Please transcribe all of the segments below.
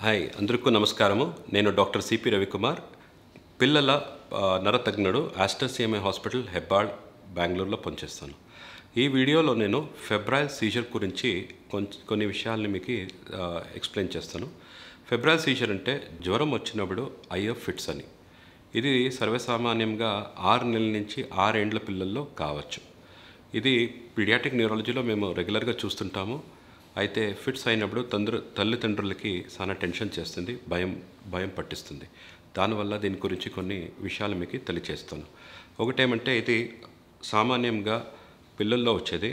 Hi అందరికీ నమస్కారము. నేను డాక్టర్ సిపి రవికుమార్, పిల్లల నరతజ్ఞుడు, ఆస్టర్ సిఎంఐ హాస్పిటల్, హెబ్బాళ్, బెంగళూరులో పనిచేస్తాను. ఈ వీడియోలో నేను ఫెబ్రైల్ సీజర్ గురించి కొన్ని విషయాల్ని మీకు ఎక్స్ప్లెయిన్ చేస్తాను. ఫెబ్రైల్ సీజర్ అంటే జ్వరం వచ్చినప్పుడు అయ్యే ఫిట్స్ అని. ఇది సర్వసామాన్యంగా 6 నెలల నుంచి 6 ఏండ్ల పిల్లల్లో కావచ్చు. ఇది పీడియాట్రిక్ న్యూరాలజీలో మేము రెగ్యులర్గా చూస్తుంటాము. అయితే ఫిట్స్ అయినప్పుడు తల్లిదండ్రులకి చాలా టెన్షన్ చేస్తుంది, భయం పట్టిస్తుంది. దానివల్ల దీని గురించి కొన్ని విషయాలు మీకు తెలియచేస్తాను. ఒకటేమంటే ఇది సామాన్యంగా పిల్లల్లో వచ్చేది,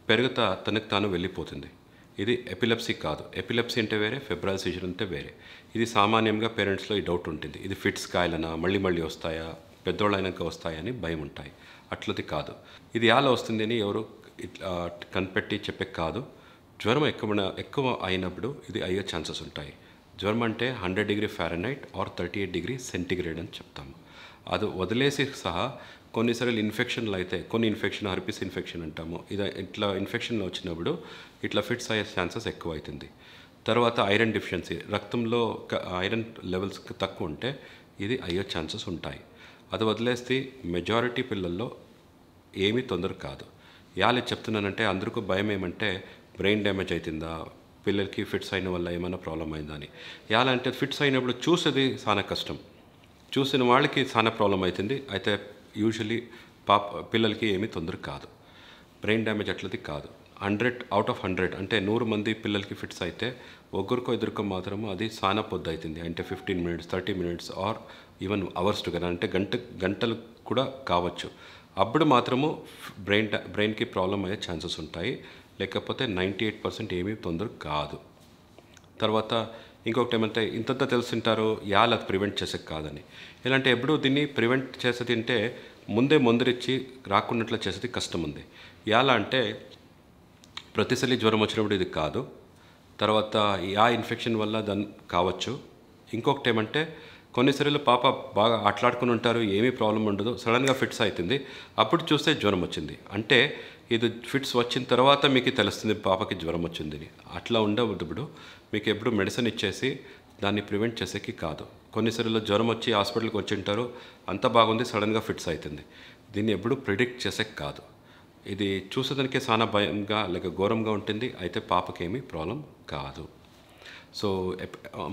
పెరుగుతా తనకు తాను వెళ్ళిపోతుంది. ఇది ఎపిలెప్సీ కాదు. ఎపిలెప్సీ అంటే వేరే, ఫెబ్రైల్ సీజర్ అంటే వేరే. ఇది సామాన్యంగా పేరెంట్స్లో ఈ డౌట్ ఉంటుంది. ఇది ఫిట్స్ కాయలనా, మళ్ళీ వస్తాయా, పెద్దోళ్ళు అయినాక వస్తాయా అని భయం ఉంటాయి. అట్లది కాదు. ఇది ఎలా వస్తుంది అని ఎవరు ఇట్లా కనిపెట్టి చెప్పే కాదు. జ్వరం ఎక్కువ అయినప్పుడు ఇది అయ్యే ఛాన్సెస్ ఉంటాయి. జ్వరం అంటే 100 degree Fahrenheit or 38 degree centigrade అని చెప్తాము. అది వదిలేసి సహా కొన్నిసార్లు ఇన్ఫెక్షన్లు అయితే, కొన్ని ఇన్ఫెక్షన్ హెర్పిస్ ఇన్ఫెక్షన్ అంటాము, ఇట్లా ఇన్ఫెక్షన్లు వచ్చినప్పుడు ఇట్లా ఫిట్స్ అయ్యే ఛాన్సెస్ ఎక్కువ అవుతుంది. తర్వాత ఐరన్ డెఫిషియన్సీ, రక్తంలో ఐరన్ లెవెల్స్ తక్కువ ఉంటే ఇది అయ్యే ఛాన్సెస్ ఉంటాయి. అది వదిలేస్తే మెజారిటీ పిల్లల్లో ఏమీ తొందర కాదు. యాలి చెప్తున్నానంటే అందరికీ భయం ఏమంటే బ్రెయిన్ డ్యామేజ్ అవుతుందా, పిల్లలకి ఫిట్స్ అయిన వల్ల ఏమైనా ప్రాబ్లం అయిందా అని. ఎలా అంటే ఫిట్స్ అయినప్పుడు చూసేది చాలా కష్టం, చూసిన వాళ్ళకి చాలా ప్రాబ్లం అవుతుంది. అయితే యూజువలీ పిల్లలకి ఏమీ తొందర కాదు. బ్రెయిన్ డ్యామేజ్ అట్లది కాదు. 100 అవుట్ ఆఫ్ 100 అంటే 100 మంది పిల్లలకి ఫిట్స్ అయితే ఒకరికో ఇద్దరికో మాత్రము అది చాలా పొద్దు అవుతుంది. అంటే 15 minutes 30 minutes or even hours together, అంటే గంటలు కూడా కావచ్చు. అప్పుడు మాత్రము బ్రెయిన్కి ప్రాబ్లం అయ్యే ఛాన్సెస్ ఉంటాయి. లేకపోతే 98% ఏమీ తొందర కాదు. తర్వాత ఇంకొకటి ఏమంటే ఇంతంతా తెలుసుంటారు, అది ప్రివెంట్ చేసేది కాదని. ఎలాంటి ఎప్పుడు దీన్ని ప్రివెంట్ చేసేది అంటే ముందే మందురిచ్చి రాకున్నట్లు చేసేది కష్టం ఉంది. ఎలా అంటే ప్రతిసారి జ్వరం వచ్చినప్పుడు ఇది కాదు. తర్వాత ఇన్ఫెక్షన్ వల్ల దాన్ని కావచ్చు. ఇంకొకటి ఏమంటే కొన్నిసార్లు పాప బాగా ఆటలాడుకుని ఉంటారు, ఏమీ ప్రాబ్లం ఉండదు, సడన్గా ఫిట్స్ అవుతుంది, అప్పుడు చూస్తే జ్వరం వచ్చింది. అంటే ఇది ఫిట్స్ వచ్చిన తర్వాత మీకు తెలుస్తుంది పాపకి జ్వరం వచ్చిందని. అట్లా ఉండవద్దు. మీకు ఎప్పుడు మెడిసిన్ ఇచ్చేసి దాన్ని ప్రివెంట్ చేసేకి కాదు. కొన్నిసార్లు జ్వరం వచ్చి హాస్పిటల్కి వచ్చి ఉంటారు, అంత బాగుంది, సడన్గా ఫిట్స్ అవుతుంది. దీన్ని ఎప్పుడు ప్రిడిక్ట్ చేసేకి కాదు. ఇది చూసేదానికి చాలా భయంగా లేక ఘోరంగా ఉంటుంది. అయితే పాపకి ఏమీ ప్రాబ్లం కాదు. సో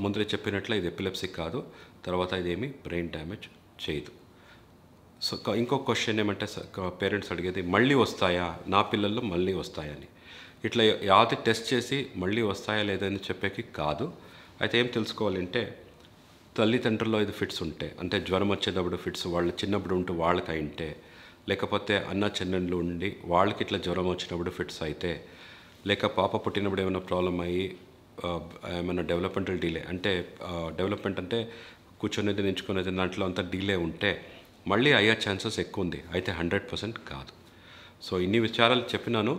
ముందరే చెప్పినట్లు ఇది ఎపిలెప్సీ కాదు. తర్వాత ఇదేమి బ్రెయిన్ డ్యామేజ్ చేయదు. సో ఇంకొక క్వశ్చన్ ఏమంటే పేరెంట్స్ అడిగేది, మళ్ళీ వస్తాయా, నా పిల్లల్లో మళ్ళీ వస్తాయని. ఇట్లా యాది టెస్ట్ చేసి మళ్ళీ వస్తాయా లేదని చెప్పేకి కాదు. అయితే ఏం తెలుసుకోవాలంటే తల్లిదండ్రుల్లో ఇది ఫిట్స్ ఉంటే, అంటే జ్వరం వచ్చేటప్పుడు ఫిట్స్ వాళ్ళు చిన్నప్పుడు ఉంటూ వాళ్ళకి అయింటే, లేకపోతే అన్న చెల్లెళ్ళు ఉండి వాళ్ళకి ఇట్లా జ్వరం వచ్చినప్పుడు ఫిట్స్ అయితే, లేక పాప పుట్టినప్పుడు ఏమైనా ప్రాబ్లం అయ్యి ఏమైనా డెవలప్మెంటల్ డిలే, అంటే డెవలప్మెంట్ అంటే కూర్చొనేది నించుకునేది దాంట్లో అంతా డిలే ఉంటే మళ్ళీ అయ్యే ఛాన్సెస్ ఎక్కువ ఉంది. అయితే 100% కాదు. సో ఇన్ని విచారాలు చెప్పినాను.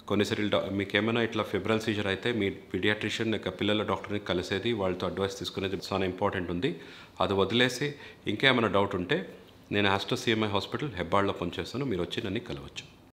కొన్నిసార్లు మీకు ఏమైనా ఇట్లా ఫెబ్రైల్ సీజర్ అయితే మీ పీడియాట్రిషియన్ లేక పిల్లల డాక్టర్ని కలిసేది, వాళ్ళతో అడ్వైస్ తీసుకునేది చాలా ఇంపార్టెంట్ ఉంది. అది వదిలేసి ఇంకేమైనా డౌట్ ఉంటే నేను ఆస్టర్ సిఎంఐ హాస్పిటల్, హెబ్బాళ్లో పనిచేస్తాను, మీరు వచ్చి నన్ను కలవచ్చు.